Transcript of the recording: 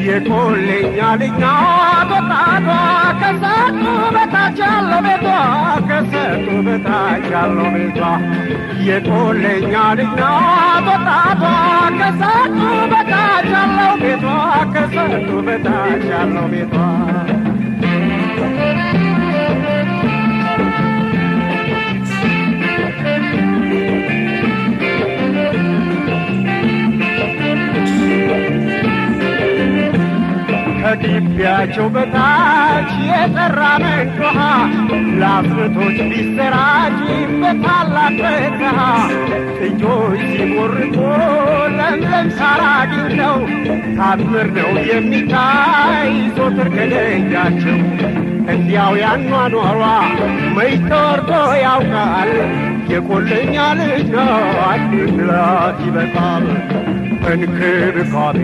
የቆለኛ ልጅ ናት ወጣቷ ከሰጡ በታች ያለው ቤቷ ከሰጡ በታች ያለው ቤቷ የቆለኛ ልጅ ናት ወጣቷ ከሰጡ በታች ያለው ቤቷ ከሰጡ በታች ያለው ቤቷ ከግቢያቸው በታች የጠራ ምንጭ ውሃ ለአፍቶች ቢሰራጭ በታላቅ በረሃ ጥጆች ሲቦርቁ ለምለም ሳር አግኝተው ታምር ነው የሚታይ ዞትር ከደጃቸው እንዲያው ያኗኗሯ መች ተወርቶ ያውቃል የቆለኛ ልጅ ናት ብላት ይበቃል እንክብካቤ